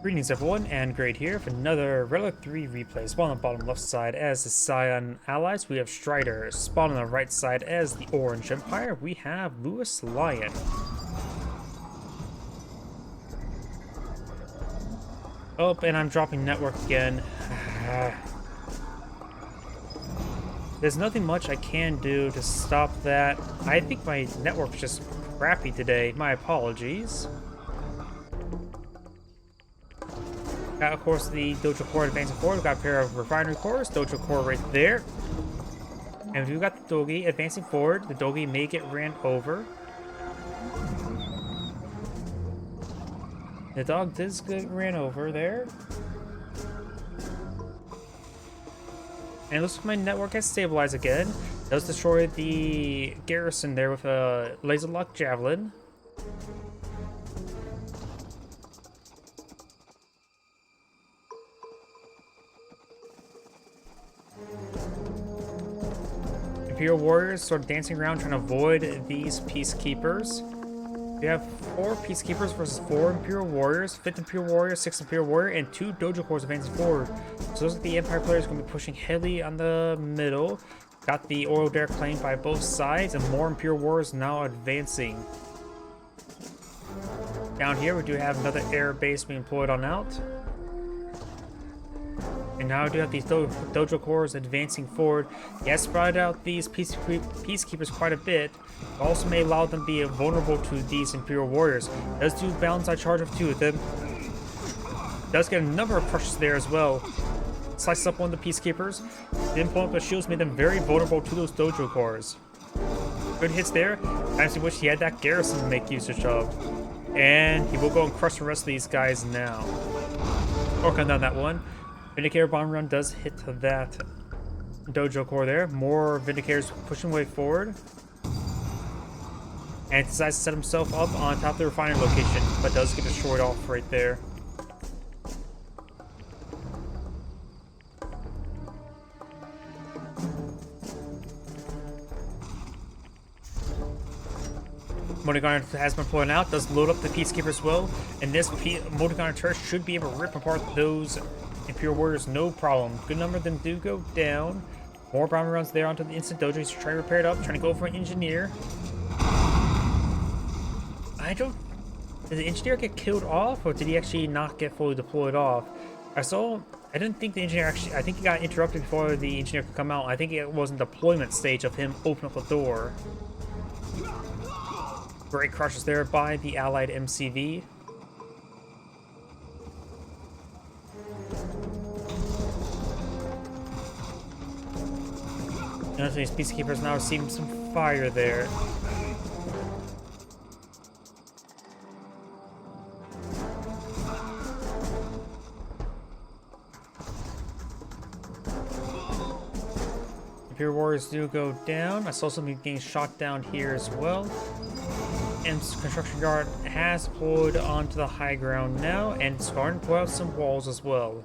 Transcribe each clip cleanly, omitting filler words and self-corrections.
Greetings everyone, and Great here for another Relic 3 replay. Spawn on the bottom left side as the Scion allies, we have Stryderr. Spawn on the right side as the Orange Empire, we have YuisLion. Oh, and I'm dropping network again. There's nothing much I can do to stop that. I think my network's just crappy today. My apologies. Got, of course, the Dojo Core advancing forward. We've got a pair of refinery cores. Dojo Core right there. And we've got the Dogi advancing forward. The Dogi may get ran over. The dog does get ran over there. And it looks like my network has stabilized again. Does destroy the garrison there with a laser lock javelin. Imperial warriors sort of dancing around trying to avoid these peacekeepers. We have 4 peacekeepers versus 4 Imperial warriors, 5th Imperial warrior, 6th Imperial warrior, and 2 Dojo cores advancing forward. So those are the Empire players going to be pushing heavily on the middle. Got the oil derrick claimed by both sides, and more Imperial warriors now advancing. Down here we do have another air base being employed on out. And now we do have these Dojo cores advancing forward. Yes, spread out these peacekeepers quite a bit, but also may allow them to be vulnerable to these Imperial warriors. Does do balance side charge of 2 of them. Does get a number of crushes there as well. Slices up one of the peacekeepers. The implement of shields made them very vulnerable to those Dojo cores. Good hits there. I actually wish he had that garrison to make usage of. And he will go and crush the rest of these guys now. Working on that one. Vindicator bomb run does hit that Dojo core there. More Vindicators pushing way forward. And decides to set himself up on top of the refinery location, but does get destroyed off right there. Multi-gunner has been pulling out, does load up the peacekeeper as well, and this multi-gunner turret should be able to rip apart those Imperial warriors, no problem. Good number of them do go down. More bomber runs there onto the instant dojo. He's trying to repair it up, trying to go for an engineer. Did the engineer get killed off, or did he actually not get fully deployed off? I didn't think the engineer actually, I think he got interrupted before the engineer could come out. I think it was in the deployment stage of him opening up the door. Great crushes there by the allied MCV. Notice these peacekeepers now receiving some fire there. Imperial warriors do go down. I saw something getting shot down here as well. And construction yard has deployed onto the high ground now, and it's starting to pull out some walls as well.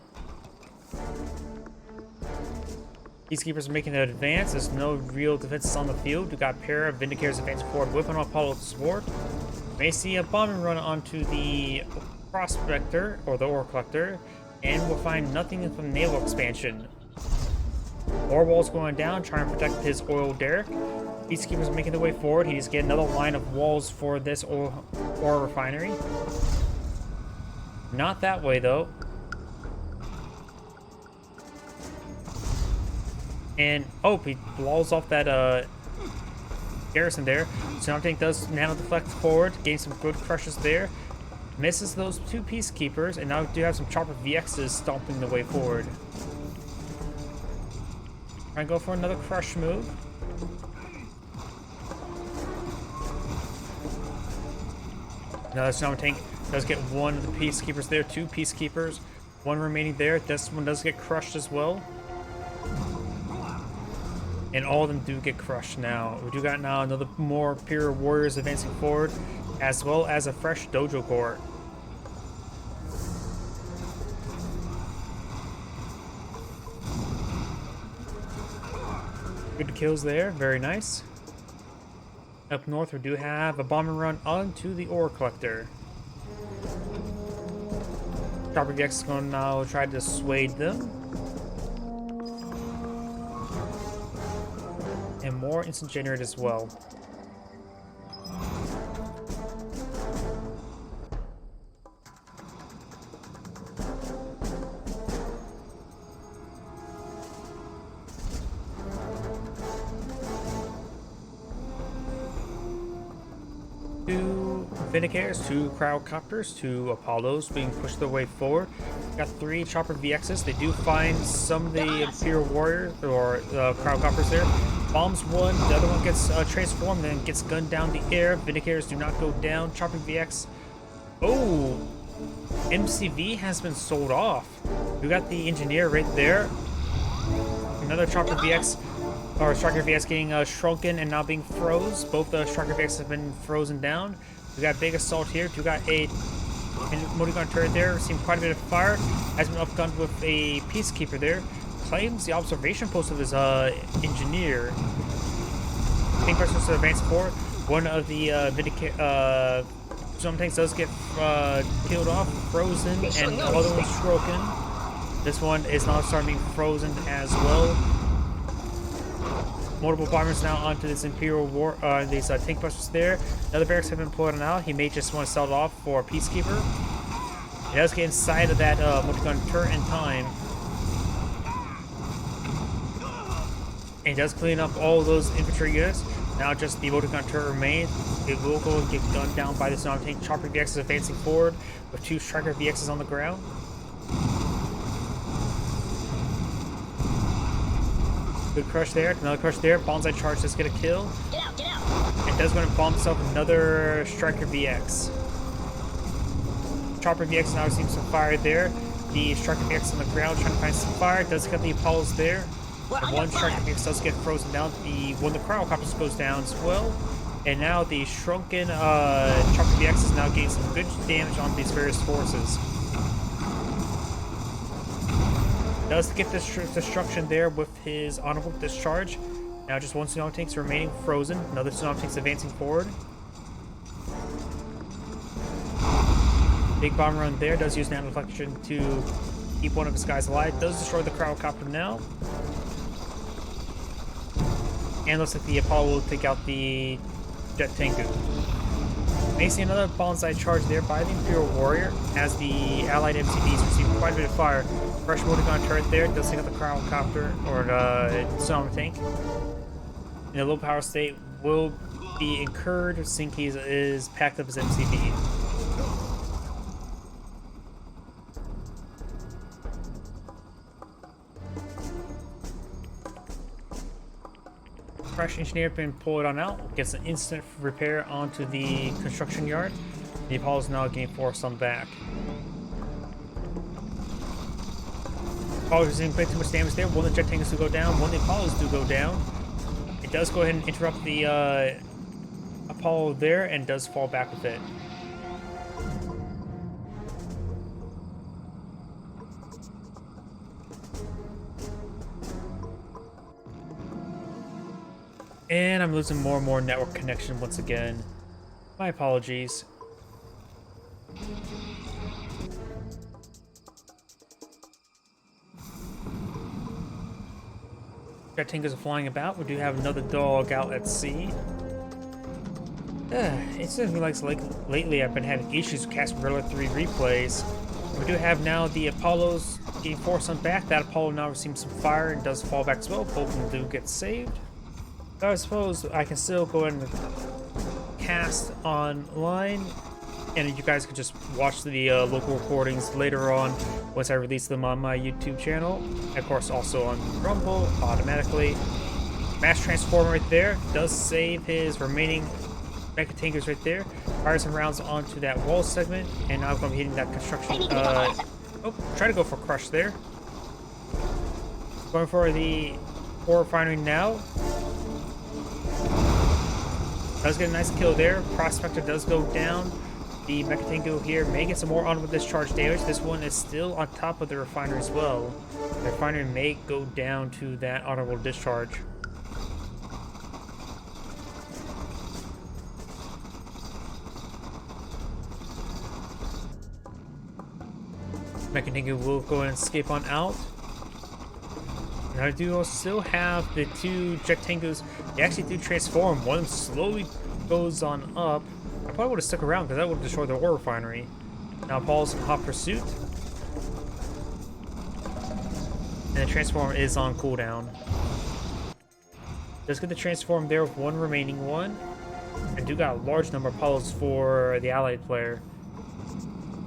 Peacekeepers are making an advance. There's no real defenses on the field. We got a pair of Vindicators advancing forward with an Apollo to support. May see a bombing run onto the Prospector, or the Ore Collector, and we'll find nothing from naval expansion. More walls going down, trying to protect his oil derrick. Peacekeepers are making their way forward. He's getting another line of walls for this ore refinery. Not that way, though. And, oh, he blows off that garrison there. So now Tank does nano deflect forward, gain some good crushes there. Misses those 2 peacekeepers, and now we do have some chopper VXs stomping the way forward. Try and go for another crush move. Now this Summer Tank does get one of the peacekeepers there, 2 peacekeepers, 1 remaining there. This one does get crushed as well. And all of them do get crushed now. We do got now another more Imperial warriors advancing forward, as well as a fresh Dojo core. Good kills there, very nice. Up north we do have a bombing run onto the Ore Collector. Chopper VX is going to now try to dissuade them. And more instant generate as well. Two Vindicators, two Crowdcopters, two Apollos being pushed their way forward. Got three Chopper VXs. They do find some of the Imperial Warriors or Crowdcopters there. Bombs one, the other one gets transformed and gets gunned down the air. Vindicators do not go down. Chopper VX. Oh, MCV has been sold off. We got the Engineer right there. Another Chopper VX. Or Stryder VX getting shrunken and now being froze. Both the Stryder VX have been frozen down. We got big assault here. We got a multi-gun turret there. Receiving quite a bit of fire. Has been upgunned with a Peacekeeper there. Claims the observation post of his engineer. Tank vessels advance forward. One of the some tanks does get killed off, frozen, and the other one's stroken. This one is now starting being frozen as well. Multiple bombers now onto this Imperial War, these tank busters there. The other barracks have been pulled out. He may just want to sell it off for a Peacekeeper. He does get inside of that multi-gun turret in time. And he does clean up all those infantry units. Now just the multi-gun turret remains. It will go and get gunned down by this non-tank. Chopper VX is advancing forward with two Stryder VXs on the ground. Good crush there, another crush there. Bonsai charge does get a kill. Get out, get out! And does go and bomb himself another Stryder VX. Chopper VX now receives some fire there. The Stryder VX on the ground trying to find some fire. Does get the Apollos there. And one Stryder VX does get frozen down. The Crowdcopters goes down as well. And now the shrunken Chopper VX is now getting some good damage on these various forces. Does get this destruction there with his honorable discharge. Now just one tsunami tank's remaining frozen. Another tsunami tank's advancing forward. Big bomb run there. Does use nano deflection to keep one of his guys alive. Does destroy the Crowdcopter now. And looks like the Apollo will take out the Jet Tengu. May see another bonsai charge there by the Imperial Warrior as the allied MCBs receive quite a bit of fire. Fresh multi-gun turret there, does take out the Crowdcopter or the tsunami tank. And the low power state will be incurred since he is packed up as MCB. Fresh engineer been pulled on out, gets an instant repair onto the construction yard. The Apollo's now getting forced on back. Apollo's didn't take too much damage there. One of the jet tanks do go down, one of the Apollos do go down. It does go ahead and interrupt the Apollo there and does fall back with it. And I'm losing more and more network connection once again. My apologies. Jet tankers are flying about. We do have another dog out at sea. It seems like lately I've been having issues with casting Gorilla 3 replays. We do have now the Apollos getting forced on back. That Apollo now receives some fire and does fall back as well. Both of them do get saved. So I suppose I can still go ahead and cast online, and you guys can just watch the local recordings later on once I release them on my YouTube channel. And of course, also on Rumble automatically. Mass Transformer right there does save his remaining mecha tankers right there. Fire some rounds onto that wall segment, and now I'm going to be hitting that construction. Try to go for crush there. Going for the ore refinery now. Does get a nice kill there. Prospector does go down. The Mecha Tengu here may get some more honorable discharge damage. This one is still on top of the refinery as well. The refinery may go down to that honorable discharge. Mechaningu will go and escape on out. And I do still have the two Jet Tengus. They actually do transform. One slowly goes on up. I probably would have stuck around because that would have destroyed the ore refinery. Now Paul's in hot pursuit. And the transform is on cooldown. Let's get the transform there with one remaining one. I do got a large number of Apollos for the allied player.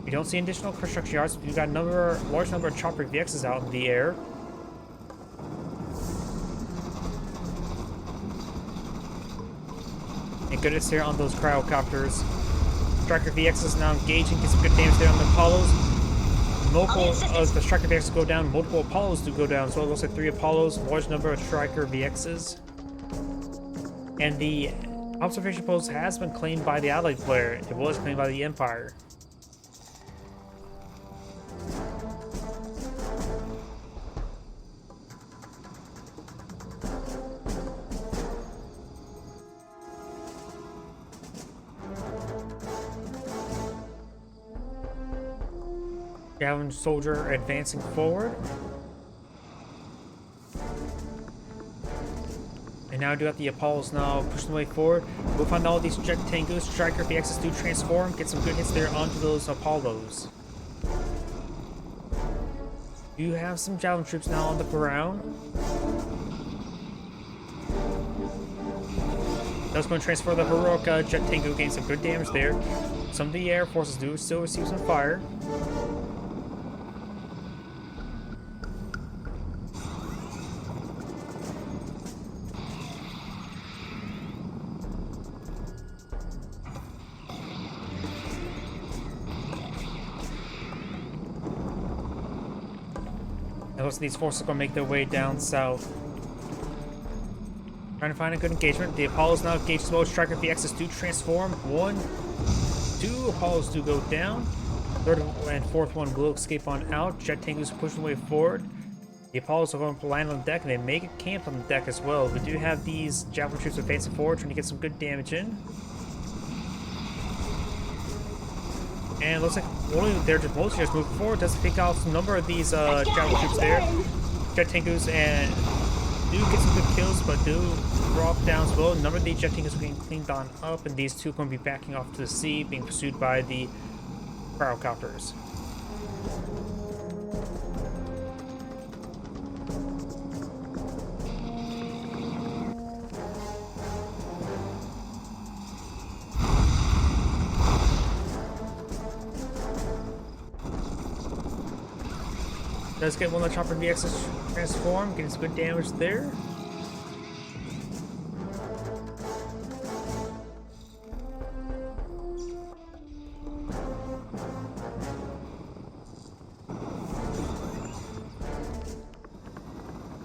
We don't see additional construction yards. We've got a large number of chopper VXs out in the air. And good hits there on those cryocopters. Stryderr VX is now engaging, gets some good damage there on the Apollos. Multiple of the Stryderr VXs go down, multiple Apollos do go down, so it looks like 3 Apollos, large number of Stryderr VXs. And the observation post has been claimed by the allied player. It was claimed by the Empire. Galvan soldier advancing forward. And now I do have the Apollos now pushing the way forward. We'll find all these Jet Tengus. Stryderr VXs do transform. Get some good hits there onto those Apollos. You have some Javelin troops now on the ground. That's going to transfer the heroic Jet Tengu, gain some good damage there. Some of the air forces do still receive some fire. And most of these forces are going to make their way down south. Trying to find a good engagement. The Apollos now engaged as well. Stryderr VXs do transform. 1, 2 Apollos do go down. Third and fourth one will escape on out. Jet Tengus pushing the way forward. The Apollos are going to land on the deck, and they make a camp on the deck as well. We do have these Javelin troops advancing forward, trying to get some good damage in. And it looks like they're just mostly just moving forward. Does pick out some number of these Javelin troops there. Jet Tengus and do get some good kills, but do drop down as well. A number of these Jet Tengus are getting cleaned on up, and these two are going to be backing off to the sea, being pursued by the cryocopters. Does get one of the chopper VXs transformed, getting some good damage there.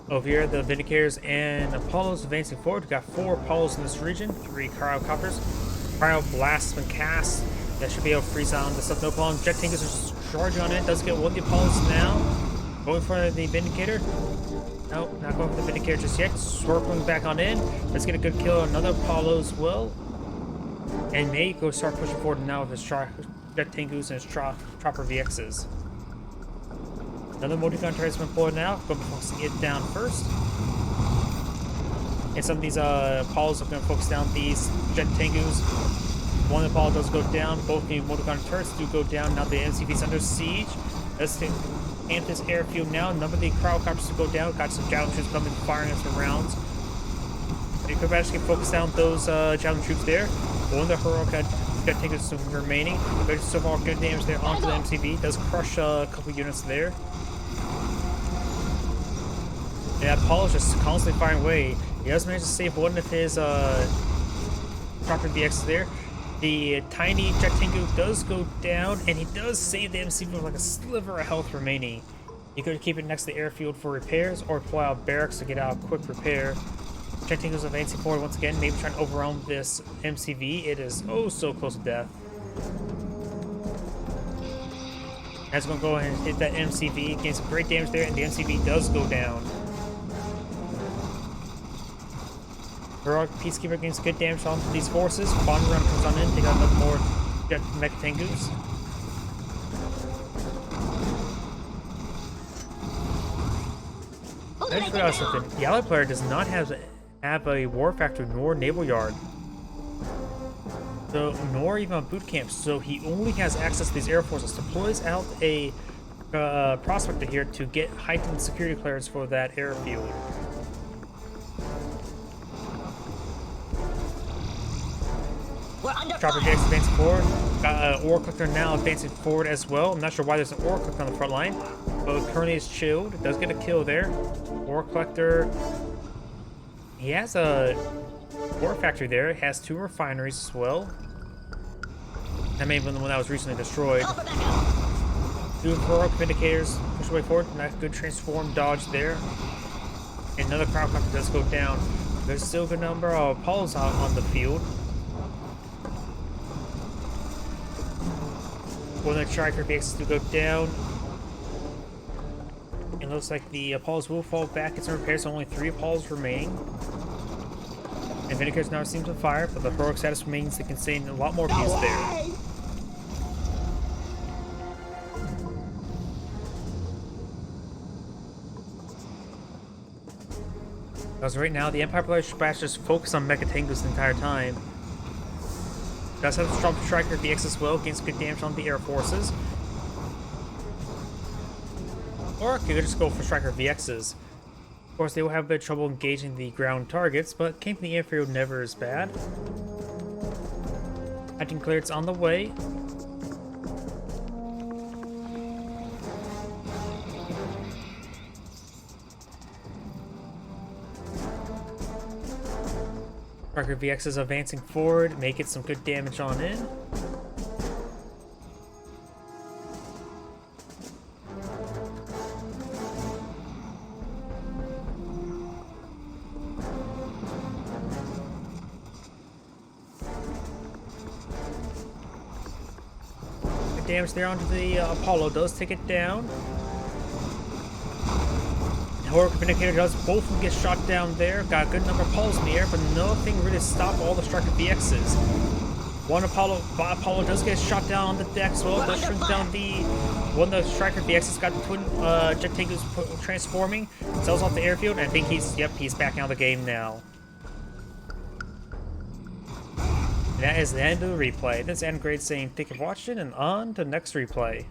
Over here, the Vindicators and Apollos advancing forward. We've got 4 Apollos in this region, 3 cryocopters. Cryo Blast has been cast. That should be able to freeze down the stuff, no problem. Jet Tengus are charging on it. Does get one of the Apollos now. Going for the Vindicator. Nope, not going for the Vindicator just yet. Circling back on in. Let's get a good kill on another Apollo as well. And may go start pushing forward now with his Jet Tengus and his Chopper VXs. Another multi-gun turret has been pulled now. Going to focus it down first. And some of these Apollos are going to focus down these Jet Tengus. One Apollo does go down. Both the multi-gun turrets do go down. Now the MCV's under siege. Let's take this airfield now. A number of the cryocopters to go down. Got some Javelin troops coming, firing at some rounds. You could actually focus down those Javelin troops there. One of the heroic Jet Tengus remaining. But so far, good damage there onto the MCV. Does crush a couple units there. Yeah, Apollo's just constantly firing away. He does manage to save one of his proper VXs there. The tiny Jet Tengu does go down, and he does save the MCV with like a sliver of health remaining. You could keep it next to the airfield for repairs, or pull out barracks to get out a quick repair. Jet Tengu's advancing forward once again, maybe trying to overwhelm this MCV. It is oh so close to death. That's going to go ahead and hit that MCV, gain some great damage there, and the MCV does go down. Heroic Peacekeeper gains good damage on these forces. Bond Run comes on in, take out a little more Jet Mech Tengus. I just realized something. The ally player does not have a war factory nor naval yard. So, nor even a boot camp. So he only has access to these air forces. Deploys out a prospector here to get heightened security clearance for that airfield. Chopper Jack's advancing forward. Got an ore collector now advancing forward as well. I'm not sure why there's an ore collector on the front line, but currently it's chilled. It does get a kill there. Ore collector. He has a ore factory there. It has 2 refineries as well. That may have been the one that was recently destroyed. 2 heroic vindicators push away forward. Not good transform dodge there. Another crowd collector does go down. There's still a good number of Apollos out on the field. One of the Stryderr VXs to go down. It looks like the Apollos will fall back. It's in repairs, so only 3 Apollos remaining. And Vindicators now seem to fire, but the heroic status remains to contain a lot more views there. Because right now, the Empire player should just focus on Mecha Tangos the entire time. Does have a strong Stryderr VX as well, gains good damage on the air forces. Or you could just go for Stryderr VXs. Of course, they will have a bit of trouble engaging the ground targets, but came from the airfield never is bad. Acting clearance on the way. Stryderr VX is advancing forward, making some good damage on in. Good damage there onto the Apollo, does take it down. Heroic Vindicator does both of them get shot down there. Got a good number of Apollos in the air, but nothing really stopped all the Stryderr VXs. One Apollo does get shot down on the deck as well. Does shrink down the one of the Stryderr VXs. Got the twin jet tankers transforming. Sells off the airfield, and I think he's back out of the game now. And that is the end of the replay. This is Grade saying thank you for watching, and on to the next replay.